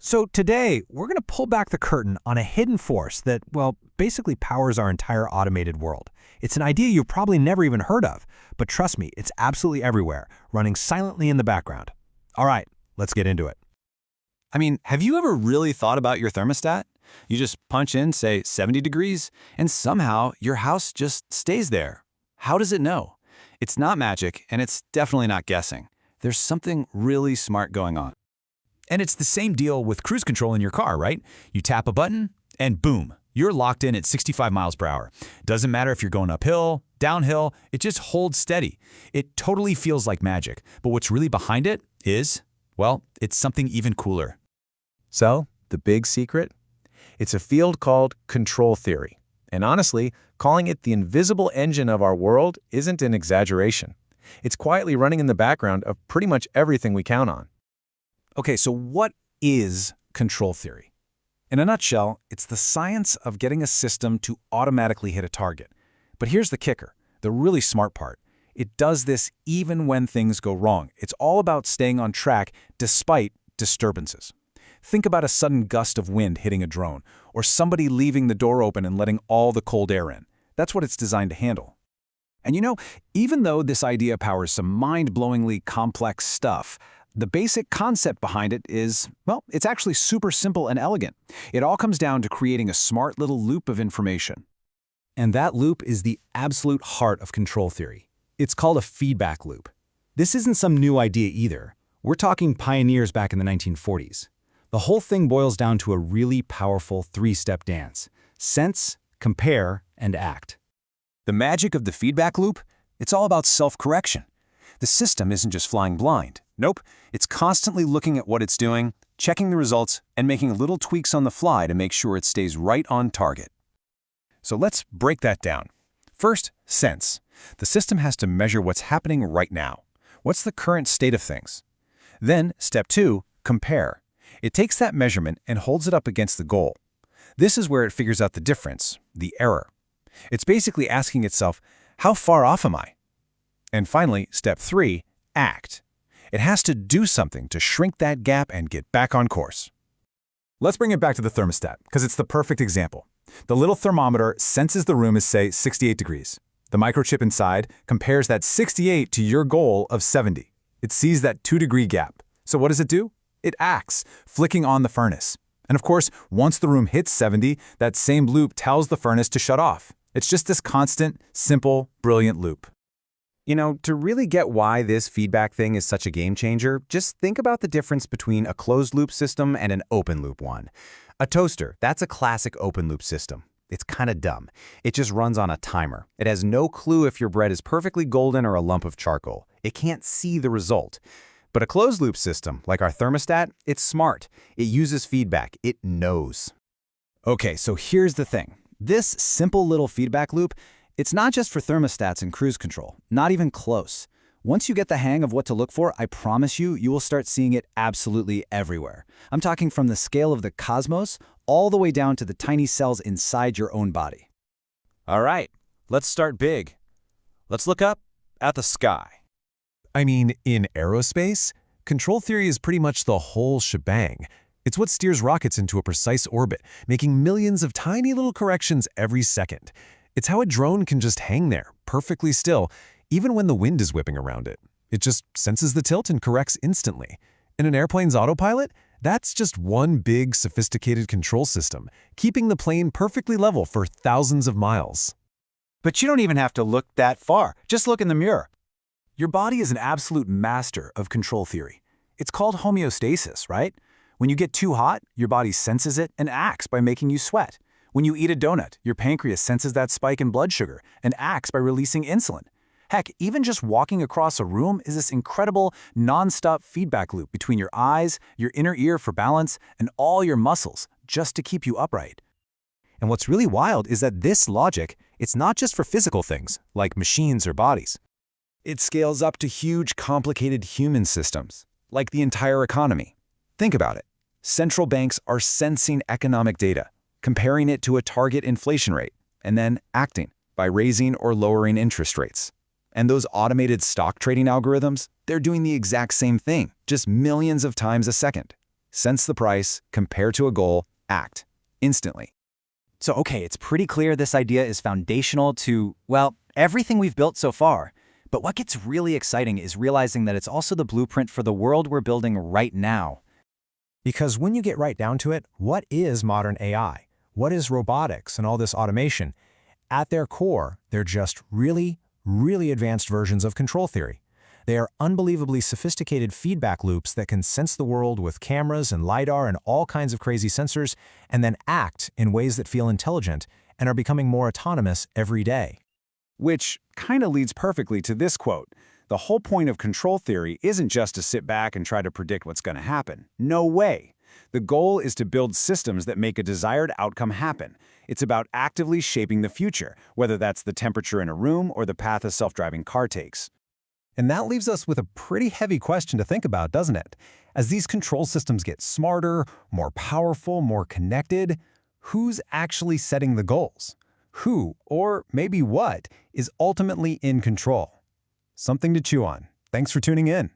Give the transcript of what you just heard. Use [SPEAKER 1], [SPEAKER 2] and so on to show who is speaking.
[SPEAKER 1] So today, we're going to pull back the curtain on a hidden force that, well, basically powers our entire automated world. It's an idea you've probably never even heard of, but trust me, it's absolutely everywhere, running silently in the background. All right, let's get into it.
[SPEAKER 2] Have you ever really thought about your thermostat? You just punch in, say, 70 degrees, and somehow your house just stays there. How does it know? It's not magic, and it's definitely not guessing. There's something really smart going on. And it's the same deal with cruise control in your car, right? You tap a button, and boom, you're locked in at 65 miles per hour. Doesn't matter if you're going uphill, downhill, it just holds steady. It totally feels like magic. But what's really behind it is, well, it's something even cooler.
[SPEAKER 3] So, the big secret? It's a field called control theory. And honestly, calling it the invisible engine of our world isn't an exaggeration. It's quietly running in the background of pretty much everything we count on.
[SPEAKER 4] Okay, so what is control theory? In a nutshell, it's the science of getting a system to automatically hit a target. But here's the kicker, the really smart part. It does this even when things go wrong. It's all about staying on track despite disturbances. Think about a sudden gust of wind hitting a drone, or somebody leaving the door open and letting all the cold air in. That's what it's designed to handle. And even though this idea powers some mind-blowingly complex stuff, the basic concept behind it is, well, it's actually super simple and elegant. It all comes down to creating a smart little loop of information.
[SPEAKER 1] And that loop is the absolute heart of control theory. It's called a feedback loop. This isn't some new idea either. We're talking pioneers back in the 1940s. The whole thing boils down to a really powerful three-step dance: sense, compare, and act.
[SPEAKER 2] The magic of the feedback loop? It's all about self-correction. The system isn't just flying blind. Nope, it's constantly looking at what it's doing, checking the results, and making little tweaks on the fly to make sure it stays right on target.
[SPEAKER 4] So let's break that down. First, sense. The system has to measure what's happening right now. What's the current state of things? Then, step 2, compare. It takes that measurement and holds it up against the goal. This is where it figures out the difference, the error. It's basically asking itself, how far off am I? And finally, step 3, act. It has to do something to shrink that gap and get back on course. Let's bring it back to the thermostat, because it's the perfect example. The little thermometer senses the room as, say, 68 degrees. The microchip inside compares that 68 to your goal of 70. It sees that 2-degree gap. So what does it do? It acts, flicking on the furnace. And of course, once the room hits 70, that same loop tells the furnace to shut off. It's just this constant, simple, brilliant loop.
[SPEAKER 5] To really get why this feedback thing is such a game changer, just think about the difference between a closed-loop system and an open-loop one. A toaster, that's a classic open-loop system. It's kind of dumb. It just runs on a timer. It has no clue if your bread is perfectly golden or a lump of charcoal. It can't see the result. But a closed-loop system, like our thermostat, it's smart. It uses feedback. It knows.
[SPEAKER 4] Okay, so here's the thing. This simple little feedback loop, it's not just for thermostats and cruise control, not even close. Once you get the hang of what to look for, I promise you, you will start seeing it absolutely everywhere. I'm talking from the scale of the cosmos all the way down to the tiny cells inside your own body.
[SPEAKER 2] All right, let's start big. Let's look up at the sky.
[SPEAKER 6] In aerospace, control theory is pretty much the whole shebang. It's what steers rockets into a precise orbit, making millions of tiny little corrections every second. It's how a drone can just hang there, perfectly still, even when the wind is whipping around it. It just senses the tilt and corrects instantly. In an airplane's autopilot, that's just one big, sophisticated control system, keeping the plane perfectly level for thousands of miles.
[SPEAKER 4] But you don't even have to look that far. Just look in the mirror. Your body is an absolute master of control theory. It's called homeostasis, right? When you get too hot, your body senses it and acts by making you sweat. When you eat a donut, your pancreas senses that spike in blood sugar and acts by releasing insulin. Heck, even just walking across a room is this incredible, non-stop feedback loop between your eyes, your inner ear for balance, and all your muscles, just to keep you upright. And what's really wild is that this logic, it's not just for physical things, like machines or bodies. It scales up to huge, complicated human systems, like the entire economy. Think about it. Central banks are sensing economic data, comparing it to a target inflation rate, and then acting by raising or lowering interest rates. And those automated stock trading algorithms, they're doing the exact same thing, just millions of times a second.
[SPEAKER 2] sense the price, compare to a goal, act. Instantly.
[SPEAKER 7] So, okay, it's pretty clear this idea is foundational to, well, everything we've built so far. But what gets really exciting is realizing that it's also the blueprint for the world we're building right now.
[SPEAKER 1] Because when you get right down to it, what is modern AI? What is robotics and all this automation? At their core, they're just really, really advanced versions of control theory. They are unbelievably sophisticated feedback loops that can sense the world with cameras and LiDAR and all kinds of crazy sensors, and then act in ways that feel intelligent and are becoming more autonomous every day.
[SPEAKER 4] Which kind of leads perfectly to this quote. The whole point of control theory isn't just to sit back and try to predict what's going to happen. No way. The goal is to build systems that make a desired outcome happen. It's about actively shaping the future, whether that's the temperature in a room or the path a self-driving car takes.
[SPEAKER 6] And that leaves us with a pretty heavy question to think about, doesn't it? As these control systems get smarter, more powerful, more connected, who's actually setting the goals? Who, or maybe what, is ultimately in control? Something to chew on. Thanks for tuning in.